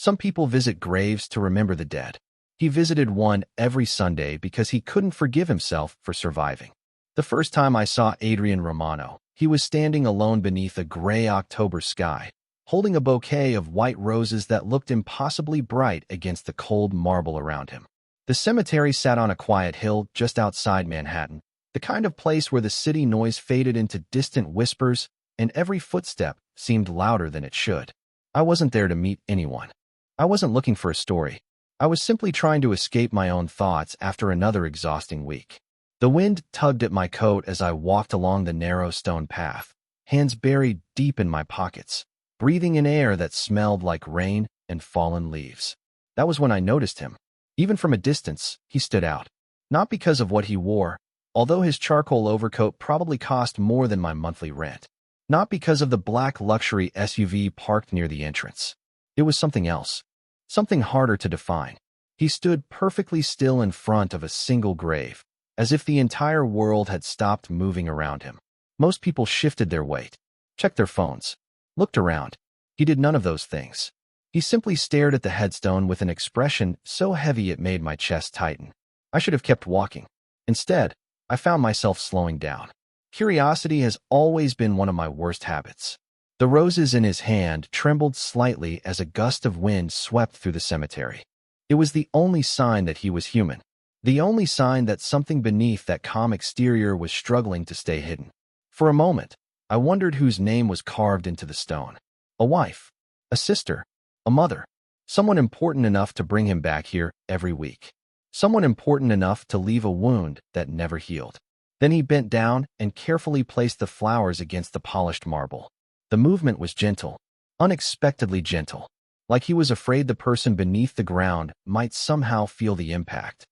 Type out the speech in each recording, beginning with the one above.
Some people visit graves to remember the dead. He visited one every Sunday because he couldn't forgive himself for surviving. The first time I saw Adrian Romano, he was standing alone beneath a gray October sky, holding a bouquet of white roses that looked impossibly bright against the cold marble around him. The cemetery sat on a quiet hill just outside Manhattan, the kind of place where the city noise faded into distant whispers and every footstep seemed louder than it should. I wasn't there to meet anyone. I wasn't looking for a story. I was simply trying to escape my own thoughts after another exhausting week. The wind tugged at my coat as I walked along the narrow stone path, hands buried deep in my pockets, breathing in air that smelled like rain and fallen leaves. That was when I noticed him. Even from a distance, he stood out. Not because of what he wore, although his charcoal overcoat probably cost more than my monthly rent. Not because of the black luxury SUV parked near the entrance. It was something else. Something harder to define. He stood perfectly still in front of a single grave, as if the entire world had stopped moving around him. Most people shifted their weight, checked their phones, looked around. He did none of those things. He simply stared at the headstone with an expression so heavy it made my chest tighten. I should have kept walking. Instead, I found myself slowing down. Curiosity has always been one of my worst habits. The roses in his hand trembled slightly as a gust of wind swept through the cemetery. It was the only sign that he was human. The only sign that something beneath that calm exterior was struggling to stay hidden. For a moment, I wondered whose name was carved into the stone. A wife, a sister, a mother, someone important enough to bring him back here every week. Someone important enough to leave a wound that never healed. Then he bent down and carefully placed the flowers against the polished marble. The movement was gentle, unexpectedly gentle, like he was afraid the person beneath the ground might somehow feel the impact.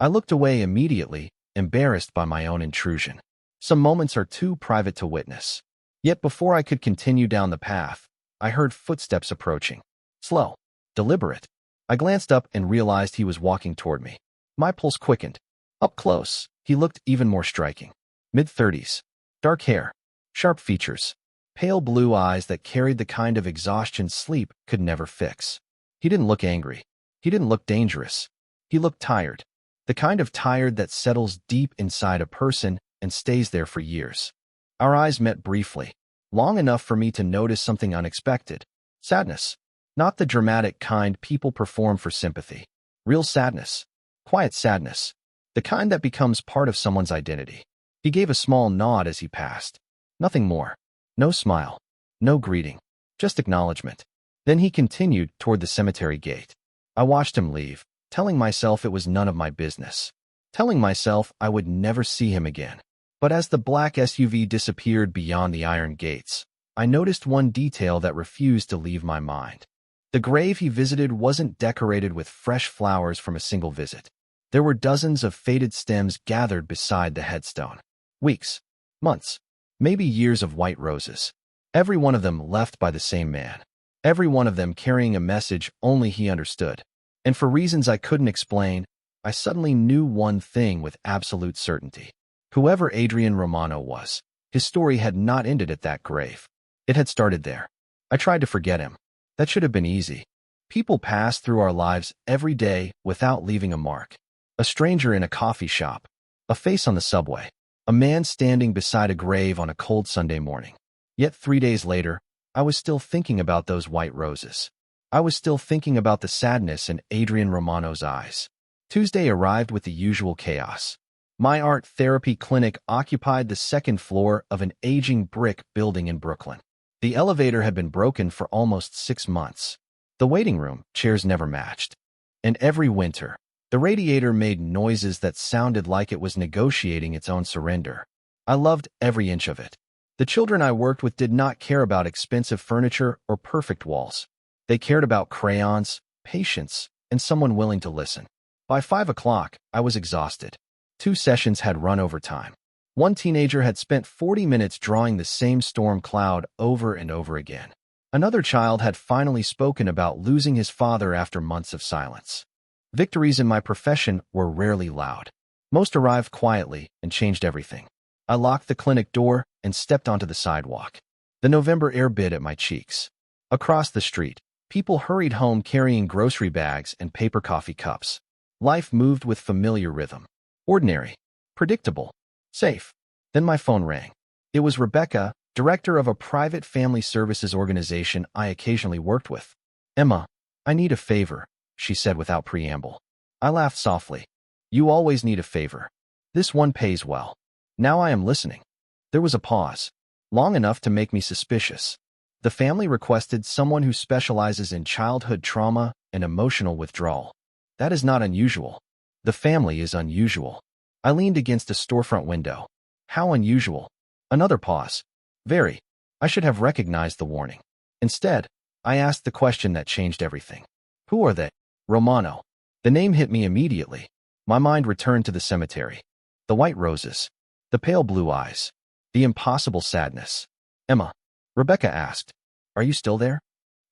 I looked away immediately, embarrassed by my own intrusion. Some moments are too private to witness. Yet before I could continue down the path, I heard footsteps approaching. Slow, deliberate. I glanced up and realized he was walking toward me. My pulse quickened. Up close, he looked even more striking. Mid-30s, dark hair, sharp features, pale blue eyes that carried the kind of exhaustion sleep could never fix. He didn't look angry. He didn't look dangerous. He looked tired. The kind of tired that settles deep inside a person and stays there for years. Our eyes met briefly, long enough for me to notice something unexpected. Sadness. Not the dramatic kind people perform for sympathy. Real sadness. Quiet sadness. The kind that becomes part of someone's identity. He gave a small nod as he passed. Nothing more. No smile. No greeting. Just acknowledgement. Then he continued toward the cemetery gate. I watched him leave, telling myself it was none of my business. Telling myself I would never see him again. But as the black SUV disappeared beyond the iron gates, I noticed one detail that refused to leave my mind. The grave he visited wasn't decorated with fresh flowers from a single visit. There were dozens of faded stems gathered beside the headstone. Weeks, months, maybe years of white roses. Every one of them left by the same man. Every one of them carrying a message only he understood. And for reasons I couldn't explain, I suddenly knew one thing with absolute certainty. Whoever Adrian Romano was, his story had not ended at that grave. It had started there. I tried to forget him. That should have been easy. People pass through our lives every day without leaving a mark. A stranger in a coffee shop, a face on the subway, a man standing beside a grave on a cold Sunday morning. Yet 3 days later, I was still thinking about those white roses. I was still thinking about the sadness in Adrian Romano's eyes. Tuesday arrived with the usual chaos. My art therapy clinic occupied the second floor of an aging brick building in Brooklyn. The elevator had been broken for almost 6 months. The waiting room, chairs never matched. And every winter, the radiator made noises that sounded like it was negotiating its own surrender. I loved every inch of it. The children I worked with did not care about expensive furniture or perfect walls. They cared about crayons, patience, and someone willing to listen. By 5 o'clock, I was exhausted. 2 sessions had run over time. One teenager had spent 40 minutes drawing the same storm cloud over and over again. Another child had finally spoken about losing his father after months of silence. Victories in my profession were rarely loud. Most arrived quietly and changed everything. I locked the clinic door and stepped onto the sidewalk. The November air bit at my cheeks. Across the street, People hurried home carrying grocery bags and paper coffee cups. Life moved with familiar rhythm. Ordinary. Predictable. Safe. Then my phone rang. It was Rebecca, director of a private family services organization I occasionally worked with. "Emma, I need a favor," she said without preamble. I laughed softly. "You always need a favor. This one pays well." "Now I am listening." There was a pause, long enough to make me suspicious. The family requested someone who specializes in childhood trauma and emotional withdrawal. That is not unusual. The family is unusual. I leaned against a storefront window. How unusual. Another pause. Very. I should have recognized the warning. Instead, I asked the question that changed everything. "Who are they?" "Romano." The name hit me immediately. My mind returned to the cemetery. The white roses. The pale blue eyes. The impossible sadness. "Emma," Rebecca asked, "are you still there?"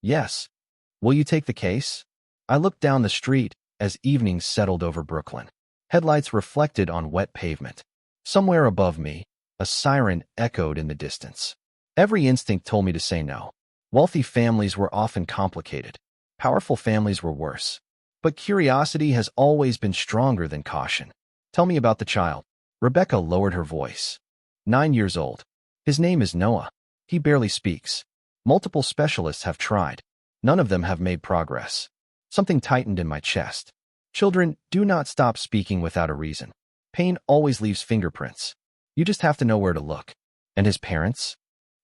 "Yes." "Will you take the case?" I looked down the street as evening settled over Brooklyn. Headlights reflected on wet pavement. Somewhere above me, a siren echoed in the distance. Every instinct told me to say no. Wealthy families were often complicated. Powerful families were worse. But curiosity has always been stronger than caution. "Tell me about the child." Rebecca lowered her voice. 9 years old. His name is Noah. He barely speaks. Multiple specialists have tried. None of them have made progress. Something tightened in my chest. Children do not stop speaking without a reason. Pain always leaves fingerprints. You just have to know where to look. "And his parents?"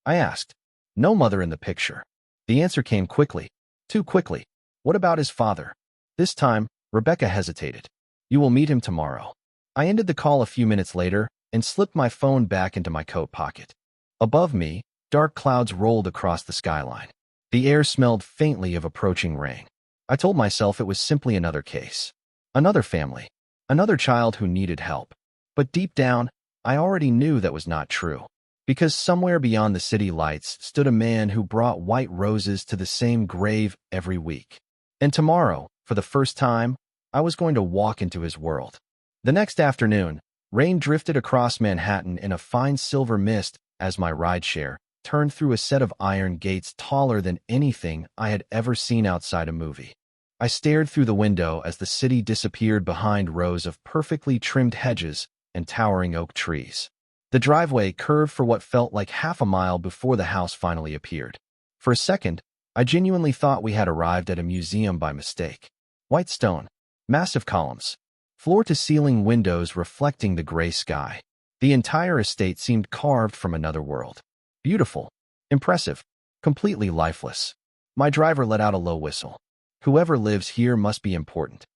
I asked. "No mother in the picture." The answer came quickly. Too quickly. "What about his father?" This time, Rebecca hesitated. "You will meet him tomorrow." I ended the call a few minutes later and slipped my phone back into my coat pocket. Above me, dark clouds rolled across the skyline. The air smelled faintly of approaching rain. I told myself it was simply another case. Another family. Another child who needed help. But deep down, I already knew that was not true. Because somewhere beyond the city lights stood a man who brought white roses to the same grave every week. And tomorrow, for the first time, I was going to walk into his world. The next afternoon, rain drifted across Manhattan in a fine silver mist as my rideshare turned through a set of iron gates taller than anything I had ever seen outside a movie. I stared through the window as the city disappeared behind rows of perfectly trimmed hedges and towering oak trees. The driveway curved for what felt like half a mile before the house finally appeared. For a second, I genuinely thought we had arrived at a museum by mistake. White stone, massive columns, floor-to-ceiling windows reflecting the gray sky. The entire estate seemed carved from another world. Beautiful, impressive, completely lifeless. My driver let out a low whistle. Whoever lives here must be important.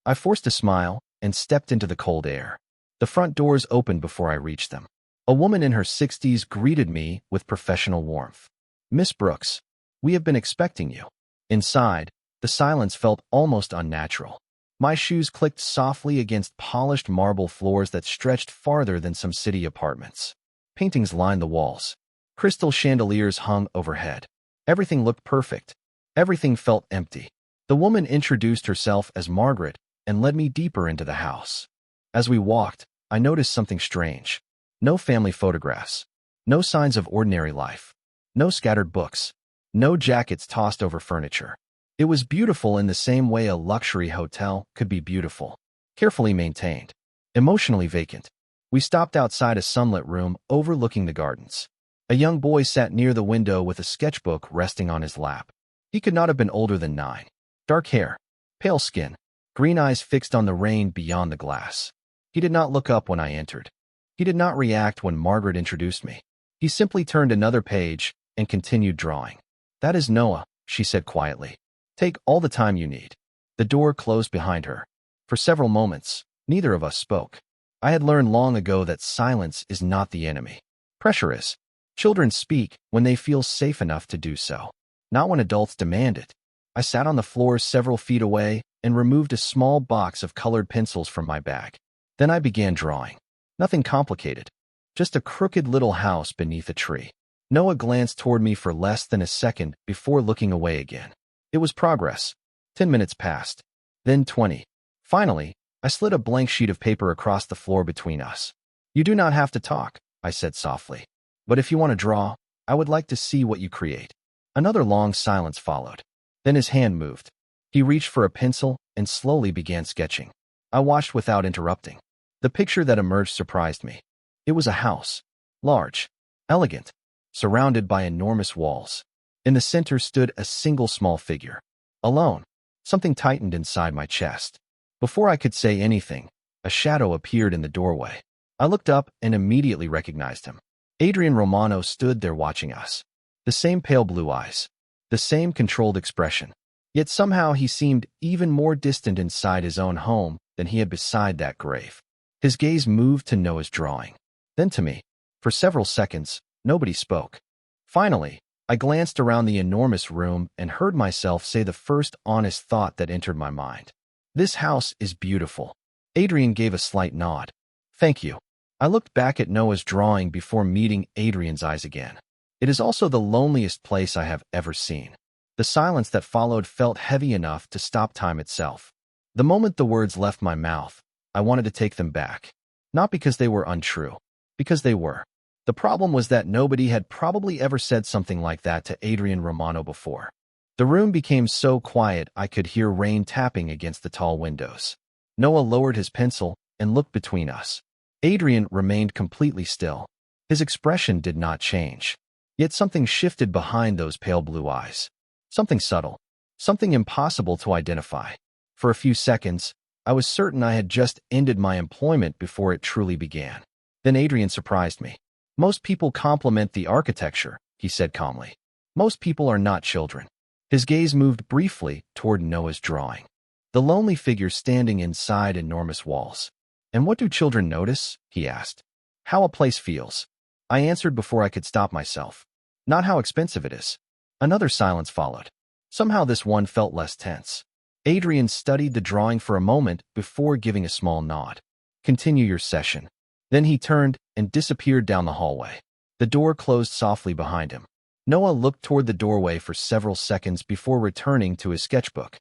I forced a smile and stepped into the cold air. The front doors opened before I reached them. A woman in her 60s greeted me with professional warmth. "Miss Brooks, we have been expecting you." Inside, the silence felt almost unnatural. My shoes clicked softly against polished marble floors that stretched farther than some city apartments. Paintings lined the walls. Crystal chandeliers hung overhead. Everything looked perfect. Everything felt empty. The woman introduced herself as Margaret and led me deeper into the house. As we walked, I noticed something strange. No family photographs. No signs of ordinary life. No scattered books. No jackets tossed over furniture. It was beautiful in the same way a luxury hotel could be beautiful. Carefully maintained. Emotionally vacant. We stopped outside a sunlit room overlooking the gardens. A young boy sat near the window with a sketchbook resting on his lap. He could not have been older than 9. Dark hair. Pale skin. Green eyes fixed on the rain beyond the glass. He did not look up when I entered. He did not react when Margaret introduced me. He simply turned another page and continued drawing. "That is Noah," she said quietly. "Take all the time you need." The door closed behind her. For several moments, neither of us spoke. I had learned long ago that silence is not the enemy. Pressure is. Children speak when they feel safe enough to do so, not when adults demand it. I sat on the floor several feet away and removed a small box of colored pencils from my bag. Then I began drawing. Nothing complicated. Just a crooked little house beneath a tree. Noah glanced toward me for less than a second before looking away again. It was progress. 10 minutes passed. Then 20. Finally, I slid a blank sheet of paper across the floor between us. "You do not have to talk," I said softly. "But if you want to draw, I would like to see what you create." Another long silence followed. Then his hand moved. He reached for a pencil and slowly began sketching. I watched without interrupting. The picture that emerged surprised me. It was a house. Large. Elegant. Surrounded by enormous walls. In the center stood a single small figure. Alone. Something tightened inside my chest. Before I could say anything, a shadow appeared in the doorway. I looked up and immediately recognized him. Adrian Romano stood there watching us. The same pale blue eyes. The same controlled expression. Yet somehow he seemed even more distant inside his own home than he had beside that grave. His gaze moved to Noah's drawing. Then to me. For several seconds, nobody spoke. Finally, I glanced around the enormous room and heard myself say the first honest thought that entered my mind. This house is beautiful. Adrian gave a slight nod. Thank you. I looked back at Noah's drawing before meeting Adrian's eyes again. It is also the loneliest place I have ever seen. The silence that followed felt heavy enough to stop time itself. The moment the words left my mouth, I wanted to take them back. Not because they were untrue. Because they were. The problem was that nobody had probably ever said something like that to Adrian Romano before. The room became so quiet I could hear rain tapping against the tall windows. Noah lowered his pencil and looked between us. Adrian remained completely still. His expression did not change. Yet something shifted behind those pale blue eyes. Something subtle. Something impossible to identify. For a few seconds, I was certain I had just ended my employment before it truly began. Then Adrian surprised me. Most people compliment the architecture, he said calmly. Most people are not children. His gaze moved briefly toward Noah's drawing. The lonely figure standing inside enormous walls. And what do children notice? He asked. How a place feels. I answered before I could stop myself. Not how expensive it is. Another silence followed. Somehow this one felt less tense. Adrian studied the drawing for a moment before giving a small nod. Continue your session. Then he turned and disappeared down the hallway. The door closed softly behind him. Noah looked toward the doorway for several seconds before returning to his sketchbook.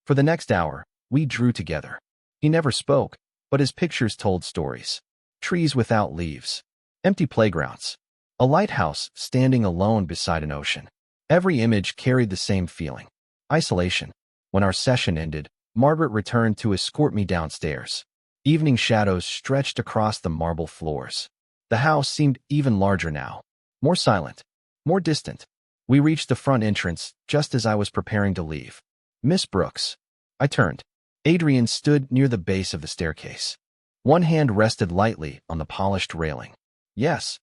For the next hour, we drew together. He never spoke, but his pictures told stories. Trees without leaves. Empty playgrounds. A lighthouse standing alone beside an ocean. Every image carried the same feeling. Isolation. When our session ended, Margaret returned to escort me downstairs. Evening shadows stretched across the marble floors. The house seemed even larger now. More silent. More distant. We reached the front entrance just as I was preparing to leave. Miss Brooks. I turned. Adrian stood near the base of the staircase. One hand rested lightly on the polished railing. Yes.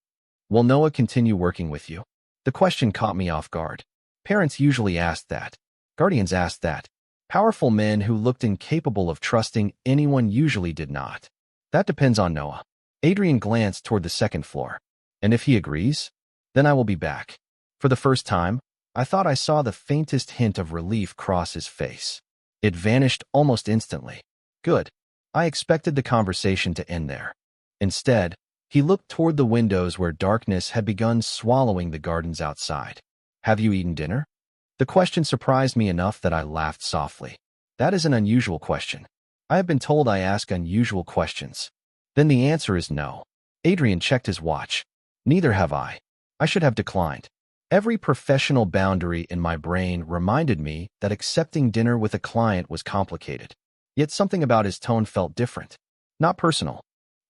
Will Noah continue working with you? The question caught me off guard. Parents usually asked that. Guardians asked that. Powerful men who looked incapable of trusting anyone usually did not. That depends on Noah. Adrian glanced toward the second floor. And if he agrees, then I will be back. For the first time, I thought I saw the faintest hint of relief cross his face. It vanished almost instantly. Good. I expected the conversation to end there. Instead, he looked toward the windows where darkness had begun swallowing the gardens outside. Have you eaten dinner? The question surprised me enough that I laughed softly. That is an unusual question. I have been told I ask unusual questions. Then the answer is no. Adrian checked his watch. Neither have I. I should have declined. Every professional boundary in my brain reminded me that accepting dinner with a client was complicated. Yet something about his tone felt different. Not personal.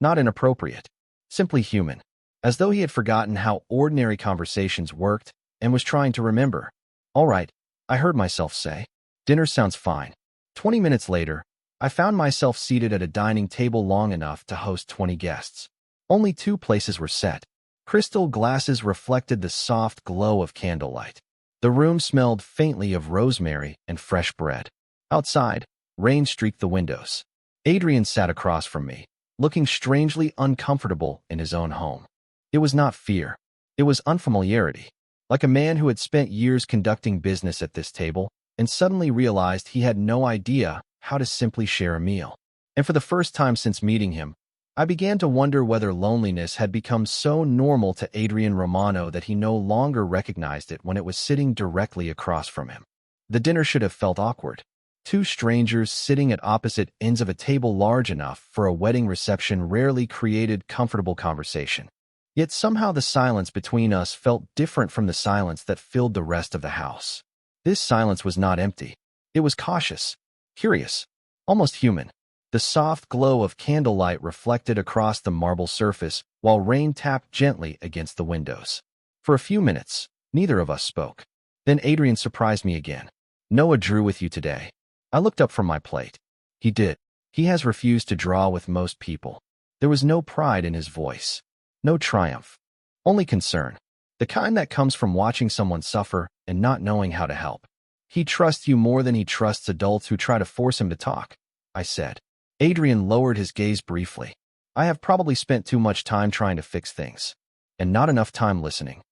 Not inappropriate. Simply human. As though he had forgotten how ordinary conversations worked and was trying to remember. All right, I heard myself say. Dinner sounds fine. 20 minutes later, I found myself seated at a dining table long enough to host 20 guests. Only 2 places were set. Crystal glasses reflected the soft glow of candlelight. The room smelled faintly of rosemary and fresh bread. Outside, rain streaked the windows. Adrian sat across from me, looking strangely uncomfortable in his own home. It was not fear. It was unfamiliarity. Like a man who had spent years conducting business at this table and suddenly realized he had no idea how to simply share a meal. And for the first time since meeting him, I began to wonder whether loneliness had become so normal to Adrian Romano that he no longer recognized it when it was sitting directly across from him. The dinner should have felt awkward. 2 strangers sitting at opposite ends of a table large enough for a wedding reception rarely created comfortable conversation. Yet somehow the silence between us felt different from the silence that filled the rest of the house. This silence was not empty. It was cautious, curious, almost human. The soft glow of candlelight reflected across the marble surface while rain tapped gently against the windows. For a few minutes, neither of us spoke. Then Adrian surprised me again. "Noah drew with you today." I looked up from my plate. "He did. He has refused to draw with most people." There was no pride in his voice. No triumph. Only concern. The kind that comes from watching someone suffer and not knowing how to help. "He trusts you more than he trusts adults who try to force him to talk," I said. Adrian lowered his gaze briefly. "I have probably spent too much time trying to fix things, and not enough time listening."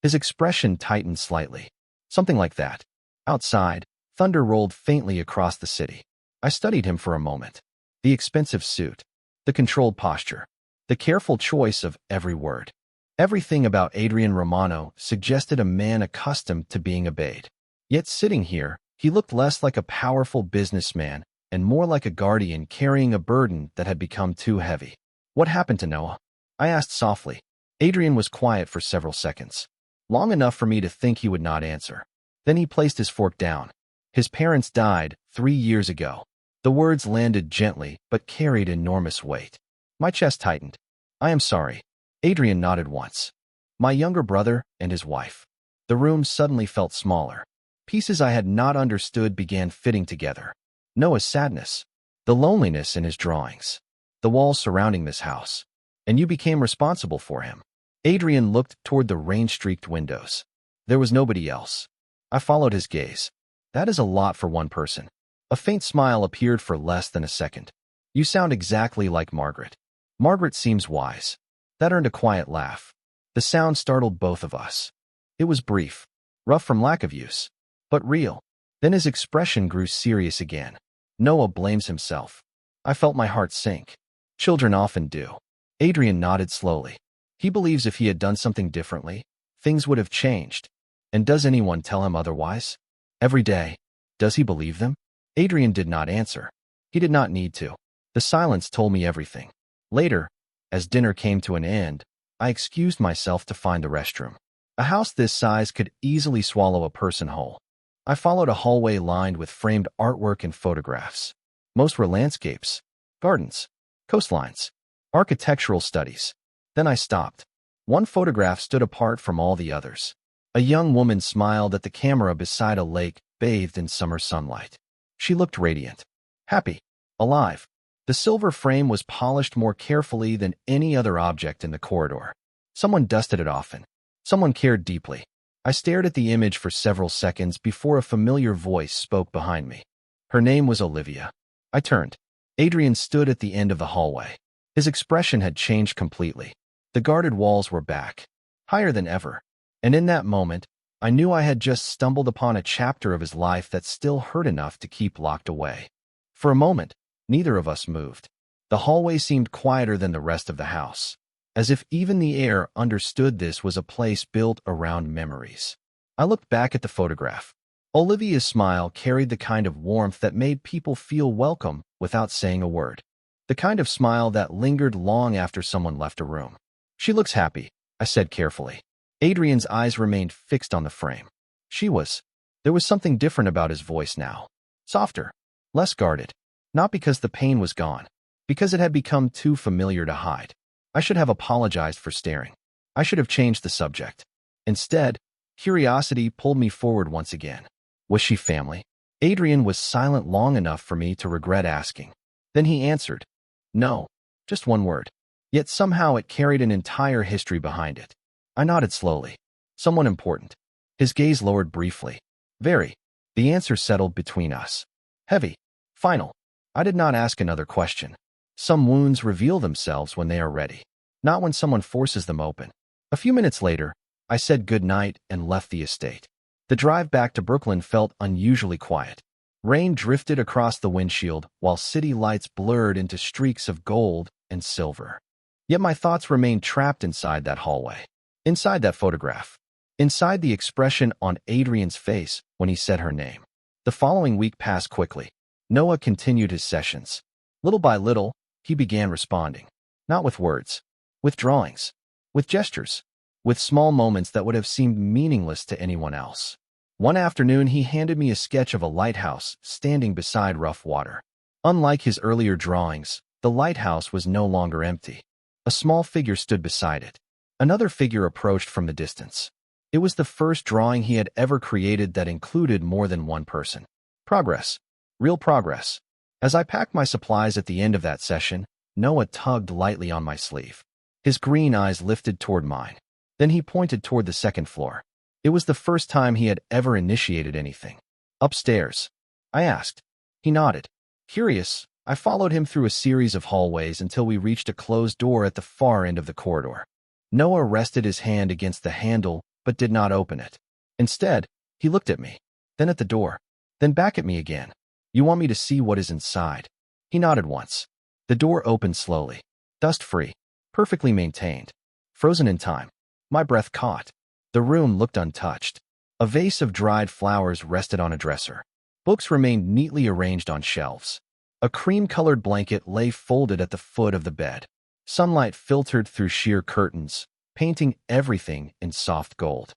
His expression tightened slightly. Something like that. Outside, thunder rolled faintly across the city. I studied him for a moment. The expensive suit, the controlled posture, the careful choice of every word. Everything about Adrian Romano suggested a man accustomed to being obeyed. Yet sitting here, he looked less like a powerful businessman and more like a guardian carrying a burden that had become too heavy. "What happened to Noah?" I asked softly. Adrian was quiet for several seconds, long enough for me to think he would not answer. Then he placed his fork down. "His parents died 3 years ago." The words landed gently but carried enormous weight. My chest tightened. "I am sorry." Adrian nodded once. "My younger brother and his wife." The room suddenly felt smaller. Pieces I had not understood began fitting together. Noah's sadness, the loneliness in his drawings, the walls surrounding this house. "And you became responsible for him." Adrian looked toward the rain-streaked windows. There was nobody else. I followed his gaze. "That is a lot for one person." A faint smile appeared for less than a second. "You sound exactly like Margaret." "Margaret seems wise." That earned a quiet laugh. The sound startled both of us. It was brief, rough from lack of use, but real. Then his expression grew serious again. "Noah blames himself." I felt my heart sink. Children often do. Adrian nodded slowly. "He believes if he had done something differently, things would have changed." "And does anyone tell him otherwise?" "Every day." "Does he believe them?" Adrian did not answer. He did not need to. The silence told me everything. Later, as dinner came to an end, I excused myself to find the restroom. A house this size could easily swallow a person whole. I followed a hallway lined with framed artwork and photographs. Most were landscapes, gardens, coastlines, architectural studies. Then I stopped. One photograph stood apart from all the others. A young woman smiled at the camera beside a lake bathed in summer sunlight. She looked radiant, happy, alive. The silver frame was polished more carefully than any other object in the corridor. Someone dusted it often. Someone cared deeply. I stared at the image for several seconds before a familiar voice spoke behind me. Her name was Olivia. I turned. Adrian stood at the end of the hallway. His expression had changed completely. The guarded walls were back, higher than ever. And in that moment, I knew I had just stumbled upon a chapter of his life that still hurt enough to keep locked away. For a moment, neither of us moved. The hallway seemed quieter than the rest of the house, as if even the air understood this was a place built around memories. I looked back at the photograph. Olivia's smile carried the kind of warmth that made people feel welcome without saying a word. The kind of smile that lingered long after someone left a room. "She looks happy," I said carefully. Adrian's eyes remained fixed on the frame. She was. There was something different about his voice now. Softer, less guarded. Not because the pain was gone, because it had become too familiar to hide. I should have apologized for staring. I should have changed the subject. Instead, curiosity pulled me forward once again. Was she family? Adrian was silent long enough for me to regret asking. Then he answered, "No," just one word. Yet somehow it carried an entire history behind it. I nodded slowly. "Someone important." His gaze lowered briefly. "Very." The answer settled between us. Heavy. Final. I did not ask another question. Some wounds reveal themselves when they are ready, not when someone forces them open. A few minutes later, I said good night and left the estate. The drive back to Brooklyn felt unusually quiet. Rain drifted across the windshield while city lights blurred into streaks of gold and silver. Yet my thoughts remained trapped inside that hallway. Inside that photograph. Inside the expression on Adrian's face when he said her name. The following week passed quickly. Noah continued his sessions. Little by little, he began responding. Not with words. With drawings. With gestures. With small moments that would have seemed meaningless to anyone else. One afternoon, he handed me a sketch of a lighthouse standing beside rough water. Unlike his earlier drawings, the lighthouse was no longer empty. A small figure stood beside it. Another figure approached from the distance. It was the first drawing he had ever created that included more than one person. Progress. Real progress. As I packed my supplies at the end of that session, Noah tugged lightly on my sleeve. His green eyes lifted toward mine. Then he pointed toward the second floor. It was the first time he had ever initiated anything. Upstairs? I asked. He nodded. Curious, I followed him through a series of hallways until we reached a closed door at the far end of the corridor. Noah rested his hand against the handle but did not open it. Instead, he looked at me, then at the door, then back at me again. You want me to see what is inside? He nodded once. The door opened slowly. Dust-free. Perfectly maintained. Frozen in time. My breath caught. The room looked untouched. A vase of dried flowers rested on a dresser. Books remained neatly arranged on shelves. A cream-colored blanket lay folded at the foot of the bed. Sunlight filtered through sheer curtains, painting everything in soft gold.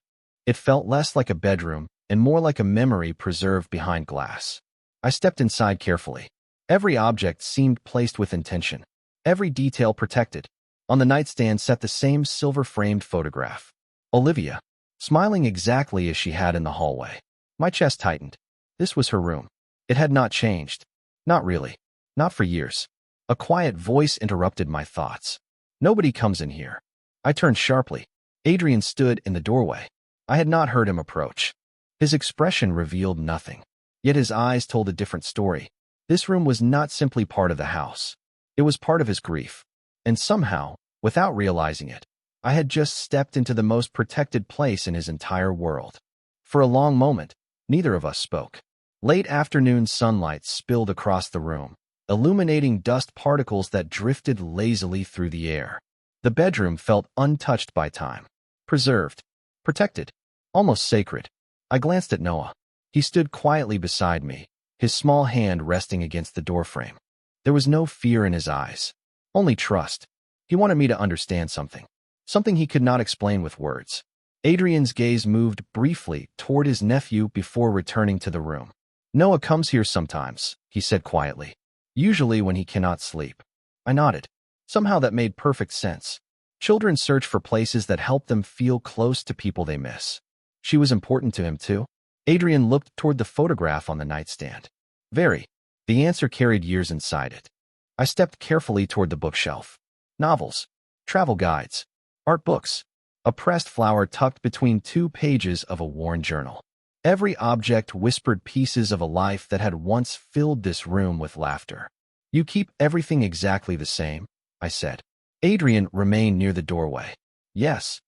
It felt less like a bedroom and more like a memory preserved behind glass. I stepped inside carefully. Every object seemed placed with intention. Every detail protected. On the nightstand sat the same silver-framed photograph. Olivia, smiling exactly as she had in the hallway. My chest tightened. This was her room. It had not changed. Not really. Not for years. A quiet voice interrupted my thoughts. Nobody comes in here. I turned sharply. Adrian stood in the doorway. I had not heard him approach. His expression revealed nothing. Yet his eyes told a different story. This room was not simply part of the house. It was part of his grief. And somehow, without realizing it, I had just stepped into the most protected place in his entire world. For a long moment, neither of us spoke. Late afternoon sunlight spilled across the room, illuminating dust particles that drifted lazily through the air. The bedroom felt untouched by time. Preserved. Protected. Almost sacred. I glanced at Noah. He stood quietly beside me, his small hand resting against the doorframe. There was no fear in his eyes. Only trust. He wanted me to understand something. Something he could not explain with words. Adrian's gaze moved briefly toward his nephew before returning to the room. Noah comes here sometimes, he said quietly. Usually when he cannot sleep. I nodded. Somehow that made perfect sense. Children search for places that help them feel close to people they miss. She was important to him too. Adrian looked toward the photograph on the nightstand. Very. The answer carried years inside it. I stepped carefully toward the bookshelf. Novels. Travel guides. Art books. A pressed flower tucked between 2 pages of a worn journal. Every object whispered pieces of a life that had once filled this room with laughter. You keep everything exactly the same, I said. Adrian remained near the doorway. Yes.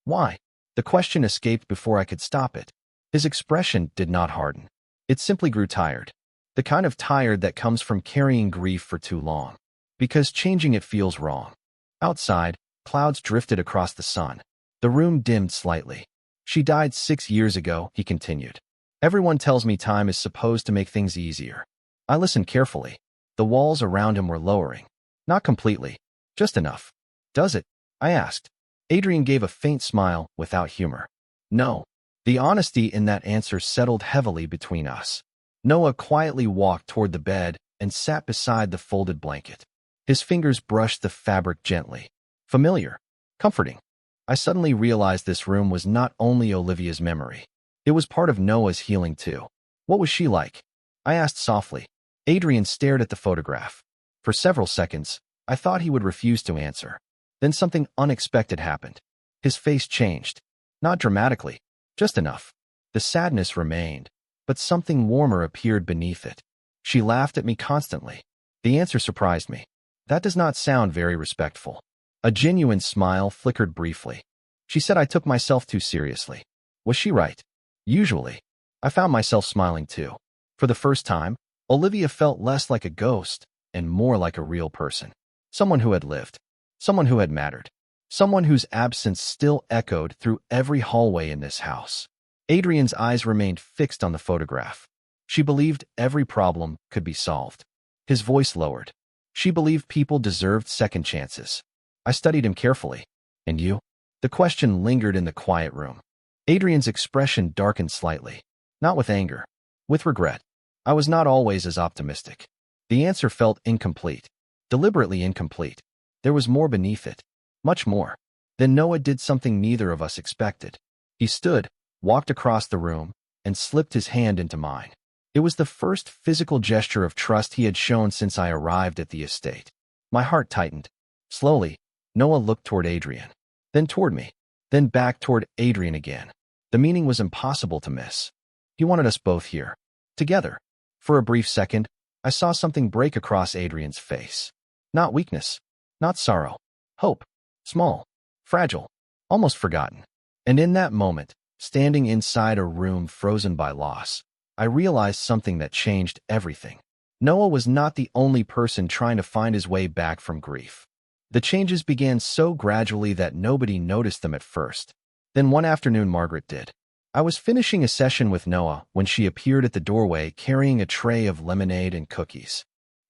Why? The question escaped before I could stop it. His expression did not harden. It simply grew tired. The kind of tired that comes from carrying grief for too long. Because changing it feels wrong. Outside, clouds drifted across the sun. The room dimmed slightly. She died 6 years ago, he continued. Everyone tells me time is supposed to make things easier. I listened carefully. The walls around him were lowering. Not completely. Just enough. Does it? I asked. Adrian gave a faint smile without humor. No. The honesty in that answer settled heavily between us. Noah quietly walked toward the bed and sat beside the folded blanket. His fingers brushed the fabric gently. Familiar. Comforting. I suddenly realized this room was not only Olivia's memory. It was part of Noah's healing too. What was she like? I asked softly. Adrian stared at the photograph. For several seconds, I thought he would refuse to answer. Then something unexpected happened. His face changed. Not dramatically. Just enough. The sadness remained, but something warmer appeared beneath it. She laughed at me constantly. The answer surprised me. That does not sound very respectful. A genuine smile flickered briefly. She said I took myself too seriously. Was she right? Usually. I found myself smiling too. For the first time, Olivia felt less like a ghost and more like a real person. Someone who had lived. Someone who had mattered. Someone whose absence still echoed through every hallway in this house. Adrian's eyes remained fixed on the photograph. She believed every problem could be solved. His voice lowered. She believed people deserved second chances. I studied him carefully. And you? The question lingered in the quiet room. Adrian's expression darkened slightly. Not with anger. With regret. I was not always as optimistic. The answer felt incomplete. Deliberately incomplete. There was more beneath it. Much more. Then Noah did something neither of us expected. He stood, walked across the room, and slipped his hand into mine. It was the first physical gesture of trust he had shown since I arrived at the estate. My heart tightened. Slowly, Noah looked toward Adrian. Then toward me. Then back toward Adrian again. The meaning was impossible to miss. He wanted us both here. Together. For a brief second, I saw something break across Adrian's face. Not weakness. Not sorrow. Hope. Small. Fragile. Almost forgotten. And in that moment, standing inside a room frozen by loss, I realized something that changed everything. Noah was not the only person trying to find his way back from grief. The changes began so gradually that nobody noticed them at first. Then one afternoon Margaret did. I was finishing a session with Noah when she appeared at the doorway carrying a tray of lemonade and cookies.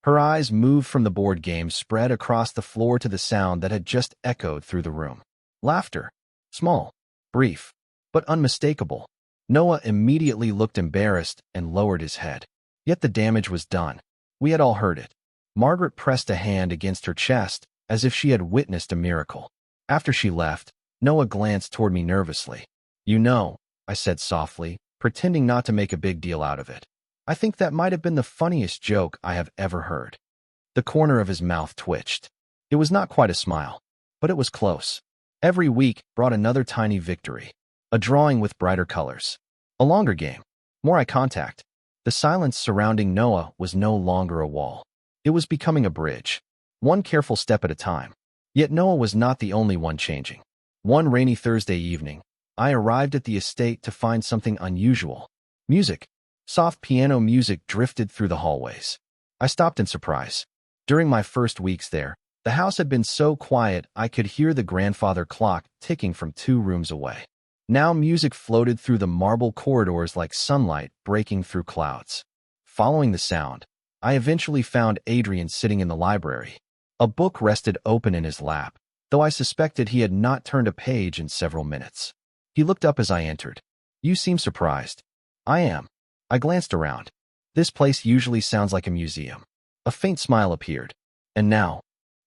Her eyes moved from the board game spread across the floor to the sound that had just echoed through the room. Laughter. Small. Brief. But unmistakable. Noah immediately looked embarrassed and lowered his head. Yet the damage was done. We had all heard it. Margaret pressed a hand against her chest, as if she had witnessed a miracle. After she left, Noah glanced toward me nervously. "You know," I said softly, pretending not to make a big deal out of it. "I think that might have been the funniest joke I have ever heard." The corner of his mouth twitched. It was not quite a smile, but it was close. Every week brought another tiny victory. A drawing with brighter colors. A longer game. More eye contact. The silence surrounding Noah was no longer a wall. It was becoming a bridge. One careful step at a time. Yet Noah was not the only one changing. One rainy Thursday evening, I arrived at the estate to find something unusual. Music. Soft piano music drifted through the hallways. I stopped in surprise. During my first weeks there, the house had been so quiet I could hear the grandfather clock ticking from 2 rooms away. Now music floated through the marble corridors like sunlight breaking through clouds. Following the sound, I eventually found Adrian sitting in the library. A book rested open in his lap, though I suspected he had not turned a page in several minutes. He looked up as I entered. "You seem surprised." "I am." I glanced around. This place usually sounds like a museum. A faint smile appeared. "And now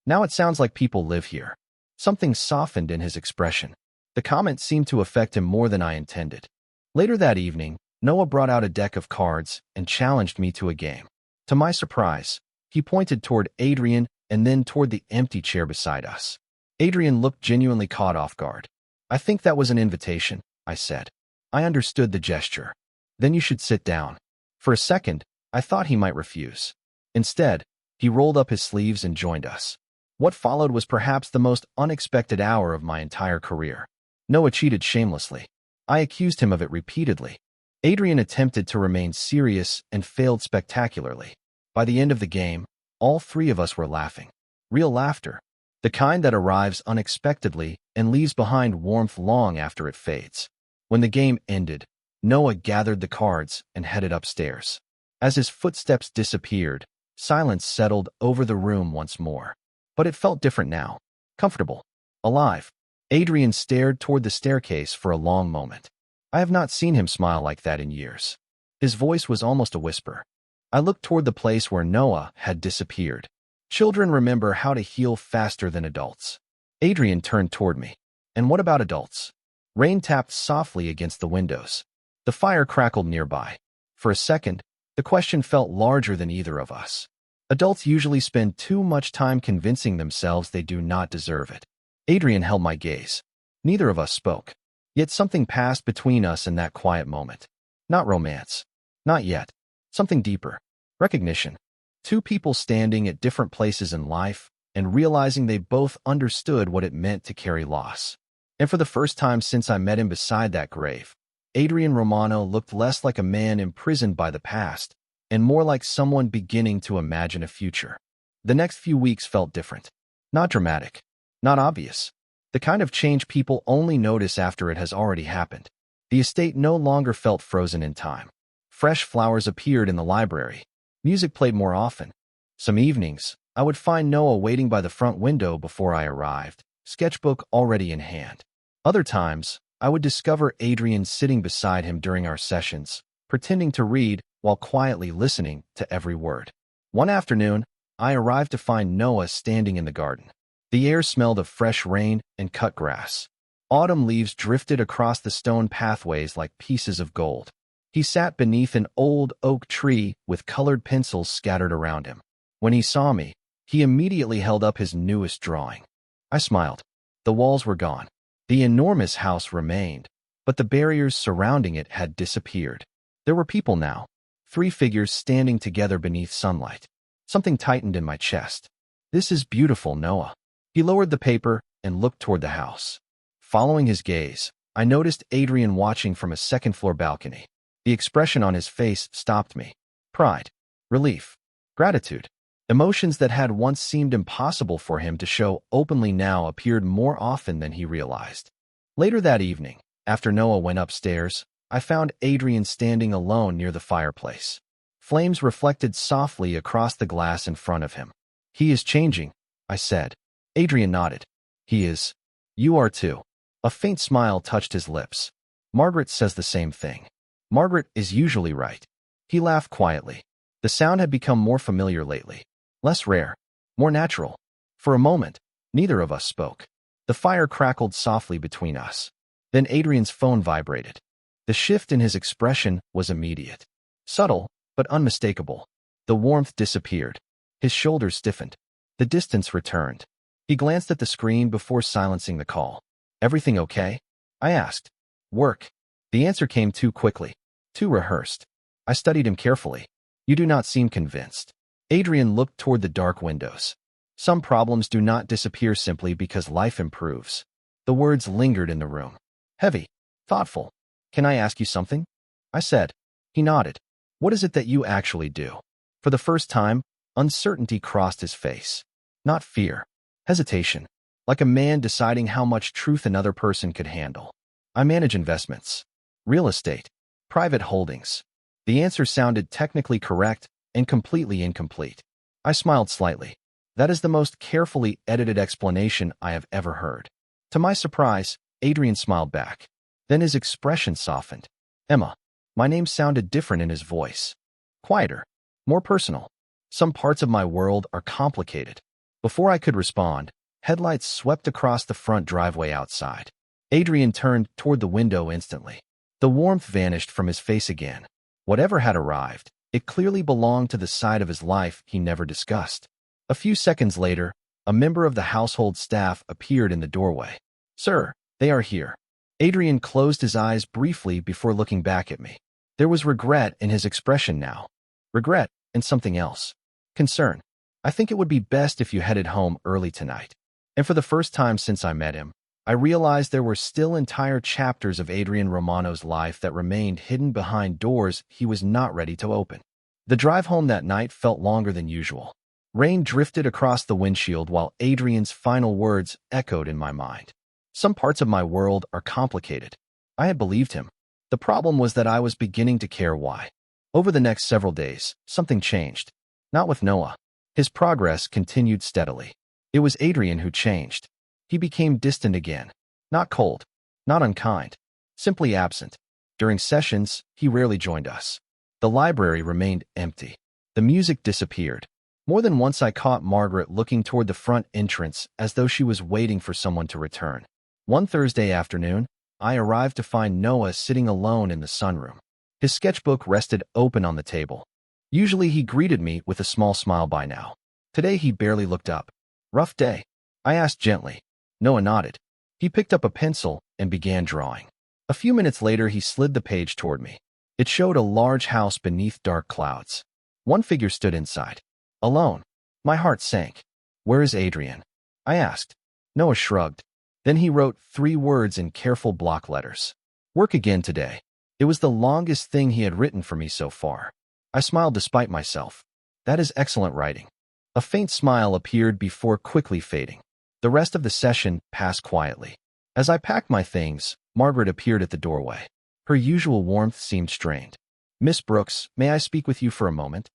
it sounds like people live here." Something softened in his expression. The comment seemed to affect him more than I intended. Later that evening, Noah brought out a deck of cards and challenged me to a game. To my surprise, he pointed toward Adrian and then toward the empty chair beside us. Adrian looked genuinely caught off guard. "I think that was an invitation," I said. I understood the gesture. "Then you should sit down." For a second, I thought he might refuse. Instead, he rolled up his sleeves and joined us. What followed was perhaps the most unexpected hour of my entire career. Noah cheated shamelessly. I accused him of it repeatedly. Adrian attempted to remain serious and failed spectacularly. By the end of the game, all 3 of us were laughing. Real laughter. The kind that arrives unexpectedly and leaves behind warmth long after it fades. When the game ended, Noah gathered the cards and headed upstairs. As his footsteps disappeared, silence settled over the room once more. But it felt different now. Comfortable. Alive. Adrian stared toward the staircase for a long moment. I have not seen him smile like that in years. His voice was almost a whisper. I looked toward the place where Noah had disappeared. Children remember how to heal faster than adults. Adrian turned toward me. "And what about adults?" Rain tapped softly against the windows. The fire crackled nearby. For a second, the question felt larger than either of us. Adults usually spend too much time convincing themselves they do not deserve it. Adrian held my gaze. Neither of us spoke. Yet something passed between us in that quiet moment. Not romance. Not yet. Something deeper. Recognition. 2 people standing at different places in life and realizing they both understood what it meant to carry loss. And for the first time since I met him beside that grave, Adrian Romano looked less like a man imprisoned by the past and more like someone beginning to imagine a future. The next few weeks felt different. Not dramatic. Not obvious. The kind of change people only notice after it has already happened. The estate no longer felt frozen in time. Fresh flowers appeared in the library. Music played more often. Some evenings, I would find Noah waiting by the front window before I arrived, sketchbook already in hand. Other times, I would discover Adrian sitting beside him during our sessions, pretending to read while quietly listening to every word. One afternoon, I arrived to find Noah standing in the garden. The air smelled of fresh rain and cut grass. Autumn leaves drifted across the stone pathways like pieces of gold. He sat beneath an old oak tree with colored pencils scattered around him. When he saw me, he immediately held up his newest drawing. I smiled. The walls were gone. The enormous house remained, but the barriers surrounding it had disappeared. There were people now, 3 figures standing together beneath sunlight. Something tightened in my chest. This is beautiful, Noah. He lowered the paper and looked toward the house. Following his gaze, I noticed Adrian watching from a second-floor balcony. The expression on his face stopped me. Pride, relief, gratitude. Emotions that had once seemed impossible for him to show openly now appeared more often than he realized. Later that evening, after Noah went upstairs, I found Adrian standing alone near the fireplace. Flames reflected softly across the glass in front of him. He is changing, I said. Adrian nodded. He is. You are too. A faint smile touched his lips. Margaret says the same thing. Margaret is usually right. He laughed quietly. The sound had become more familiar lately. Less rare. More natural. For a moment, neither of us spoke. The fire crackled softly between us. Then Adrian's phone vibrated. The shift in his expression was immediate. Subtle, but unmistakable. The warmth disappeared. His shoulders stiffened. The distance returned. He glanced at the screen before silencing the call. Everything okay? I asked. Work. The answer came too quickly. Too rehearsed. I studied him carefully. You do not seem convinced. Adrian looked toward the dark windows. Some problems do not disappear simply because life improves. The words lingered in the room. Heavy. Thoughtful. Can I ask you something? I said. He nodded. What is it that you actually do? For the first time, uncertainty crossed his face. Not fear. Hesitation. Like a man deciding how much truth another person could handle. I manage investments. Real estate. Private holdings. The answer sounded technically correct and completely incomplete. I smiled slightly. That is the most carefully edited explanation I have ever heard. To my surprise, Adrian smiled back. Then his expression softened. Emma. My name sounded different in his voice. Quieter. More personal. Some parts of my world are complicated. Before I could respond, headlights swept across the front driveway outside. Adrian turned toward the window instantly. The warmth vanished from his face again. Whatever had arrived, it clearly belonged to the side of his life he never discussed. A few seconds later, a member of the household staff appeared in the doorway. Sir, they are here. Adrian closed his eyes briefly before looking back at me. There was regret in his expression now. Regret and something else. Concern. I think it would be best if you headed home early tonight. And for the first time since I met him, I realized there were still entire chapters of Adrian Romano's life that remained hidden behind doors he was not ready to open. The drive home that night felt longer than usual. Rain drifted across the windshield while Adrian's final words echoed in my mind. Some parts of my world are complicated. I had believed him. The problem was that I was beginning to care why. Over the next several days, something changed. Not with Noah. His progress continued steadily. It was Adrian who changed. He became distant again. Not cold. Not unkind. Simply absent. During sessions, he rarely joined us. The library remained empty. The music disappeared. More than once I caught Margaret looking toward the front entrance as though she was waiting for someone to return. One Thursday afternoon, I arrived to find Noah sitting alone in the sunroom. His sketchbook rested open on the table. Usually he greeted me with a small smile by now. Today he barely looked up. Rough day? I asked gently. Noah nodded. He picked up a pencil and began drawing. A few minutes later he slid the page toward me. It showed a large house beneath dark clouds. One figure stood inside. Alone. My heart sank. Where is Adrian? I asked. Noah shrugged. Then he wrote 3 words in careful block letters. Work again today. It was the longest thing he had written for me so far. I smiled despite myself. That is excellent writing. A faint smile appeared before quickly fading. The rest of the session passed quietly. As I packed my things, Margaret appeared at the doorway. Her usual warmth seemed strained. Miss Brooks, may I speak with you for a moment?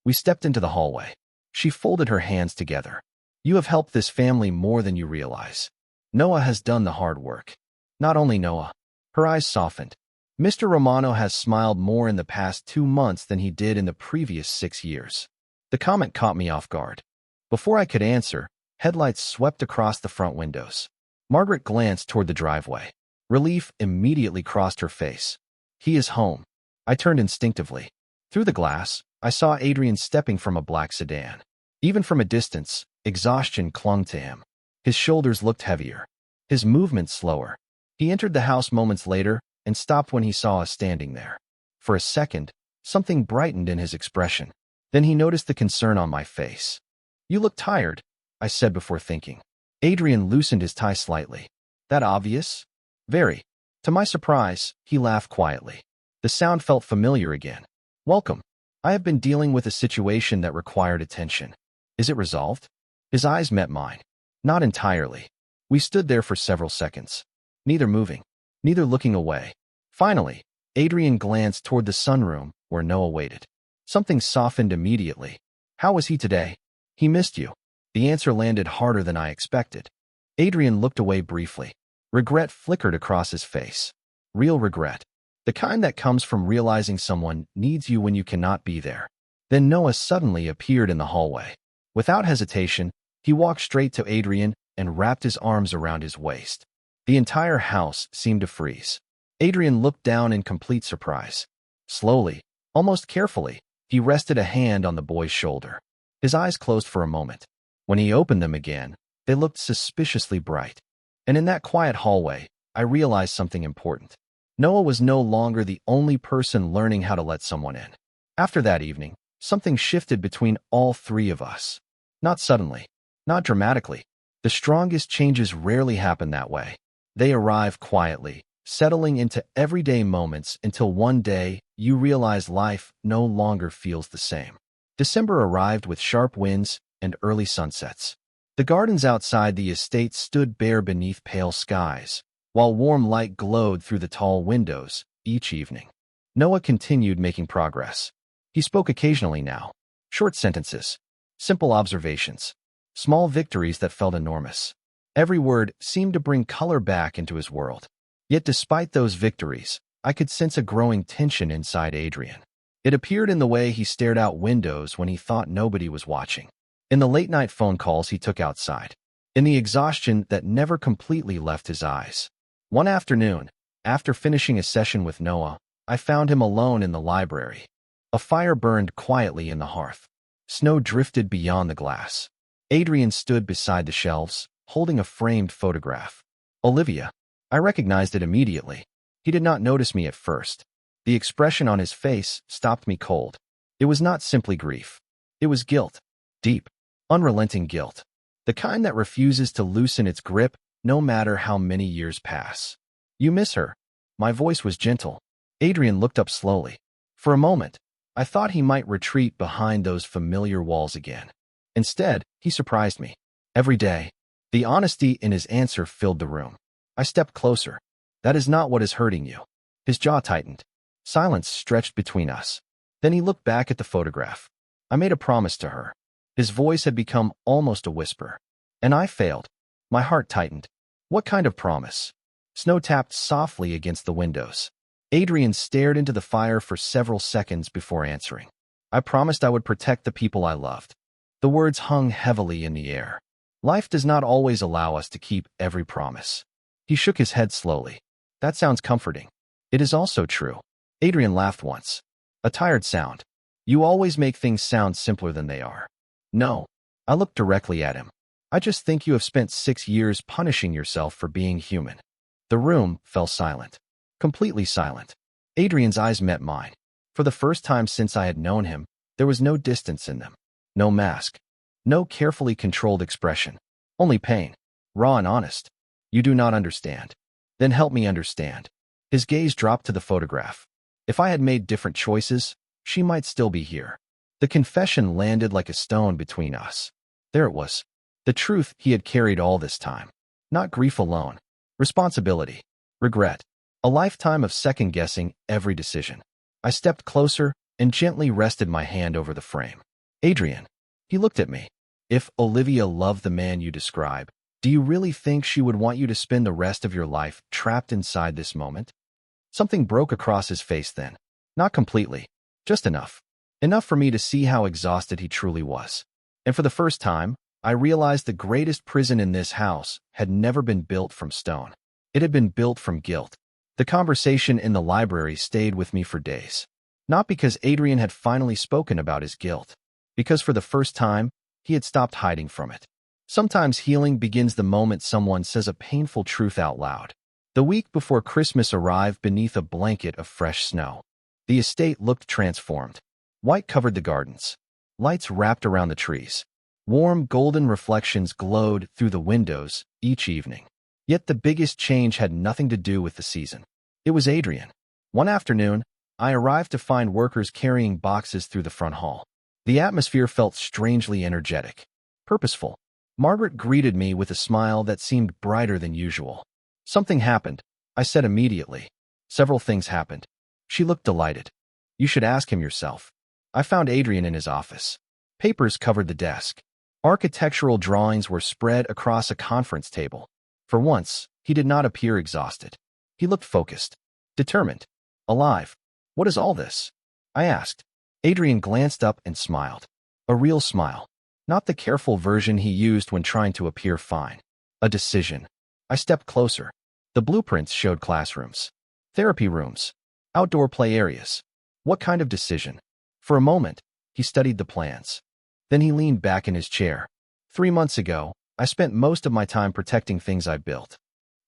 We stepped into the hallway. She folded her hands together. You have helped this family more than you realize. Noah has done the hard work. Not only Noah. Her eyes softened. Mr. Romano has smiled more in the past 2 months than he did in the previous 6 years. The comment caught me off guard. Before I could answer, headlights swept across the front windows. Margaret glanced toward the driveway. Relief immediately crossed her face. He is home. I turned instinctively. Through the glass, I saw Adrian stepping from a black sedan. Even from a distance, exhaustion clung to him. His shoulders looked heavier. His movements slower. He entered the house moments later and stopped when he saw us standing there. For a second, something brightened in his expression. Then he noticed the concern on my face. "You look tired," I said before thinking. Adrian loosened his tie slightly. "That obvious?" "Very." To my surprise, he laughed quietly. The sound felt familiar again. "Welcome. I have been dealing with a situation that required attention. Is it resolved?" His eyes met mine. Not entirely. We stood there for several seconds, neither moving, neither looking away. Finally, Adrian glanced toward the sunroom where Noah waited. Something softened immediately. "How was he today?" "He missed you." The answer landed harder than I expected. Adrian looked away briefly. Regret flickered across his face. Real regret. The kind that comes from realizing someone needs you when you cannot be there. Then Noah suddenly appeared in the hallway. Without hesitation, he walked straight to Adrian and wrapped his arms around his waist. The entire house seemed to freeze. Adrian looked down in complete surprise. Slowly, almost carefully, he rested a hand on the boy's shoulder. His eyes closed for a moment. When he opened them again, they looked suspiciously bright. And in that quiet hallway, I realized something important. Noah was no longer the only person learning how to let someone in. After that evening, something shifted between all three of us. Not suddenly, not dramatically. The strongest changes rarely happen that way. They arrive quietly, settling into everyday moments until one day you realize life no longer feels the same. December arrived with sharp winds and early sunsets. The gardens outside the estate stood bare beneath pale skies, while warm light glowed through the tall windows each evening. Noah continued making progress. He spoke occasionally now. Short sentences, simple observations, small victories that felt enormous. Every word seemed to bring color back into his world. Yet despite those victories, I could sense a growing tension inside Adrian. It appeared in the way he stared out windows when he thought nobody was watching, in the late-night phone calls he took outside, in the exhaustion that never completely left his eyes. One afternoon, after finishing a session with Noah, I found him alone in the library. A fire burned quietly in the hearth. Snow drifted beyond the glass. Adrian stood beside the shelves, holding a framed photograph. Olivia. I recognized it immediately. He did not notice me at first. The expression on his face stopped me cold. It was not simply grief. It was guilt. Deep, unrelenting guilt. The kind that refuses to loosen its grip no matter how many years pass. "You miss her." My voice was gentle. Adrian looked up slowly. For a moment, I thought he might retreat behind those familiar walls again. Instead, he surprised me. "Every day." The honesty in his answer filled the room. I stepped closer. "That is not what is hurting you." His jaw tightened. Silence stretched between us. Then he looked back at the photograph. "I made a promise to her." His voice had become almost a whisper. "And I failed." My heart tightened. "What kind of promise?" Snow tapped softly against the windows. Adrian stared into the fire for several seconds before answering. "I promised I would protect the people I loved." The words hung heavily in the air. Life does not always allow us to keep every promise. He shook his head slowly. "That sounds comforting." "It is also true." Adrian laughed once. A tired sound. "You always make things sound simpler than they are." "No." I looked directly at him. "I just think you have spent 6 years punishing yourself for being human." The room fell silent. Completely silent. Adrian's eyes met mine. For the first time since I had known him, there was no distance in them. No mask. No carefully controlled expression. Only pain. Raw and honest. "You do not understand." "Then help me understand." His gaze dropped to the photograph. If I had made different choices, she might still be here. The confession landed like a stone between us. There it was. The truth he had carried all this time. Not grief alone. Responsibility. Regret. A lifetime of second-guessing every decision. I stepped closer and gently rested my hand over the frame. "Adrian." He looked at me. "If Olivia loved the man you describe, do you really think she would want you to spend the rest of your life trapped inside this moment?" Something broke across his face then. Not completely. Just enough. Enough for me to see how exhausted he truly was. And for the first time, I realized the greatest prison in this house had never been built from stone. It had been built from guilt. The conversation in the library stayed with me for days. Not because Adrian had finally spoken about his guilt. Because for the first time, he had stopped hiding from it. Sometimes healing begins the moment someone says a painful truth out loud. The week before Christmas arrived beneath a blanket of fresh snow. The estate looked transformed. White covered the gardens. Lights wrapped around the trees. Warm, golden reflections glowed through the windows each evening. Yet the biggest change had nothing to do with the season. It was Adrian. One afternoon, I arrived to find workers carrying boxes through the front hall. The atmosphere felt strangely energetic. Purposeful. Margaret greeted me with a smile that seemed brighter than usual. Something happened, I said immediately. Several things happened. She looked delighted. You should ask him yourself. I found Adrian in his office. Papers covered the desk. Architectural drawings were spread across a conference table. For once, he did not appear exhausted. He looked focused, determined, alive. What is all this? I asked. Adrian glanced up and smiled. A real smile. Not the careful version he used when trying to appear fine. A decision. I stepped closer. The blueprints showed classrooms, therapy rooms, outdoor play areas. What kind of decision? For a moment, he studied the plans. Then he leaned back in his chair. 3 months ago, I spent most of my time protecting things I built.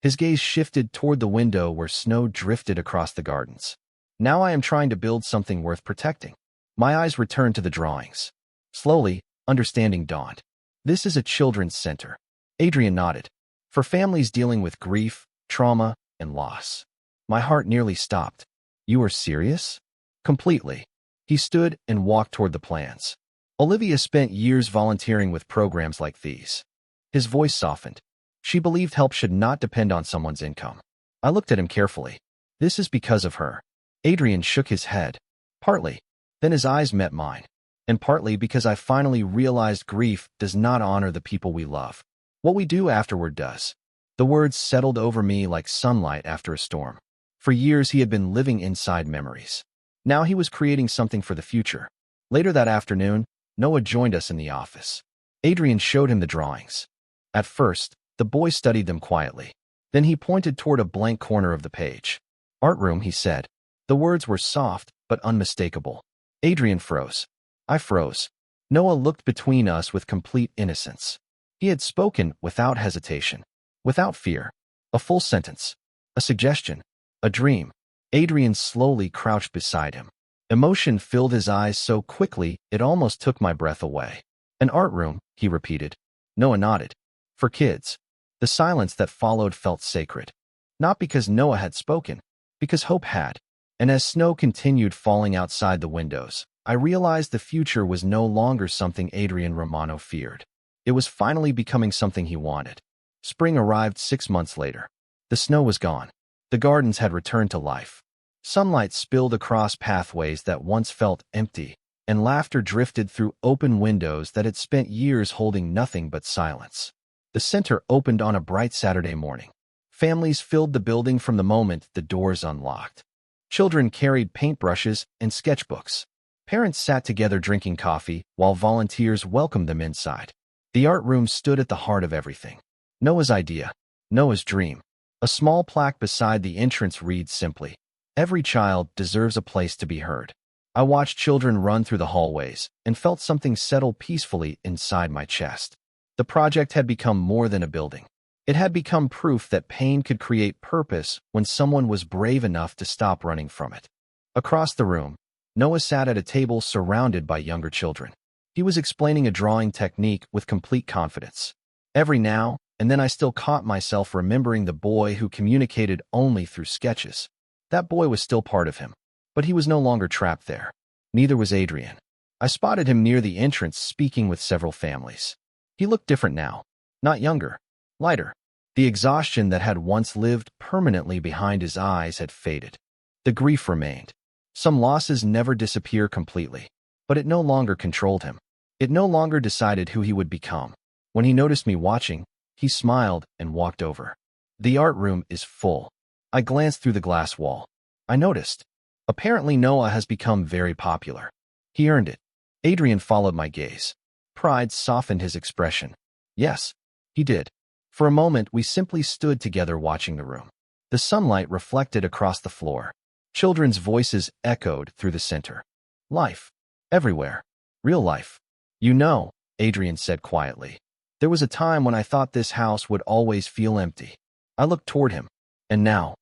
His gaze shifted toward the window where snow drifted across the gardens. Now I am trying to build something worth protecting. My eyes returned to the drawings. Slowly, understanding dawned. This is a children's center. Adrian nodded. For families dealing with grief, trauma, and loss. My heart nearly stopped. You are serious? Completely. He stood and walked toward the plans. Olivia spent years volunteering with programs like these. His voice softened. She believed help should not depend on someone's income. I looked at him carefully. This is because of her. Adrian shook his head. Partly. Then his eyes met mine. And partly because I finally realized grief does not honor the people we love. What we do afterward does. The words settled over me like sunlight after a storm. For years he had been living inside memories. Now he was creating something for the future. Later that afternoon, Noah joined us in the office. Adrian showed him the drawings. At first, the boy studied them quietly. Then he pointed toward a blank corner of the page. Art room, he said. The words were soft, but unmistakable. Adrian froze. I froze. Noah looked between us with complete innocence. He had spoken without hesitation, without fear. A full sentence. A suggestion. A dream. Adrian slowly crouched beside him. Emotion filled his eyes so quickly it almost took my breath away. An art room, he repeated. Noah nodded. For kids. The silence that followed felt sacred. Not because Noah had spoken, because hope had. And as snow continued falling outside the windows, I realized the future was no longer something Adrian Romano feared. It was finally becoming something he wanted. Spring arrived 6 months later. The snow was gone. The gardens had returned to life. Sunlight spilled across pathways that once felt empty, and laughter drifted through open windows that had spent years holding nothing but silence. The center opened on a bright Saturday morning. Families filled the building from the moment the doors unlocked. Children carried paintbrushes and sketchbooks. Parents sat together drinking coffee, while volunteers welcomed them inside. The art room stood at the heart of everything. Noah's idea. Noah's dream. A small plaque beside the entrance reads simply, "Every child deserves a place to be heard." I watched children run through the hallways and felt something settle peacefully inside my chest. The project had become more than a building. It had become proof that pain could create purpose when someone was brave enough to stop running from it. Across the room, Noah sat at a table surrounded by younger children. He was explaining a drawing technique with complete confidence. Every now and then I still caught myself remembering the boy who communicated only through sketches. That boy was still part of him, but he was no longer trapped there. Neither was Adrian. I spotted him near the entrance speaking with several families. He looked different now, not younger, lighter. The exhaustion that had once lived permanently behind his eyes had faded. The grief remained. Some losses never disappear completely, but it no longer controlled him. It no longer decided who he would become. When he noticed me watching, he smiled and walked over. The art room is full. I glanced through the glass wall. I noticed. Apparently Noah has become very popular. He earned it. Adrian followed my gaze. Pride softened his expression. Yes, he did. For a moment, we simply stood together watching the room. The sunlight reflected across the floor. Children's voices echoed through the center. Life. Everywhere. Real life. You know, Adrian said quietly. There was a time when I thought this house would always feel empty. I looked toward him. And now,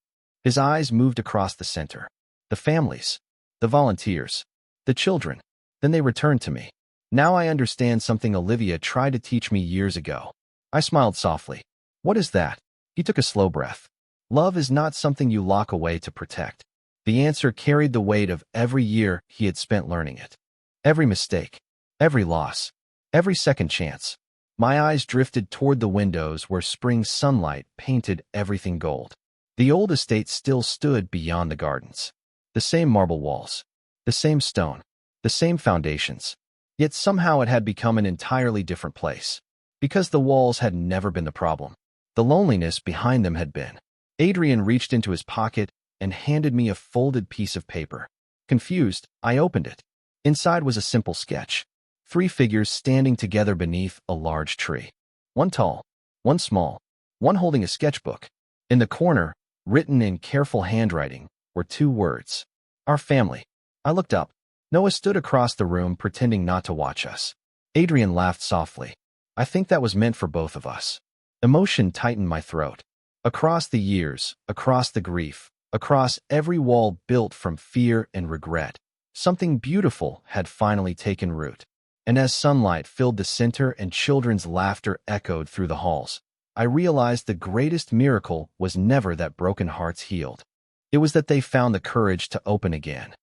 his eyes moved across the center. The families. The volunteers. The children. Then they returned to me. Now I understand something Olivia tried to teach me years ago. I smiled softly. What is that? He took a slow breath. Love is not something you lock away to protect. The answer carried the weight of every year he had spent learning it. Every mistake. Every loss. Every second chance. My eyes drifted toward the windows where spring sunlight painted everything gold. The old estate still stood beyond the gardens. The same marble walls. The same stone. The same foundations. Yet somehow it had become an entirely different place. Because the walls had never been the problem. The loneliness behind them had been. Adrian reached into his pocket and handed me a folded piece of paper. Confused, I opened it. Inside was a simple sketch. 3 figures standing together beneath a large tree. One tall, one small, one holding a sketchbook. In the corner, written in careful handwriting, were 2 words. Our family. I looked up. Noah stood across the room pretending not to watch us. Adrian laughed softly. I think that was meant for both of us. Emotion tightened my throat. Across the years, across the grief, across every wall built from fear and regret, something beautiful had finally taken root. And as sunlight filled the center and children's laughter echoed through the halls, I realized the greatest miracle was never that broken hearts healed. It was that they found the courage to open again.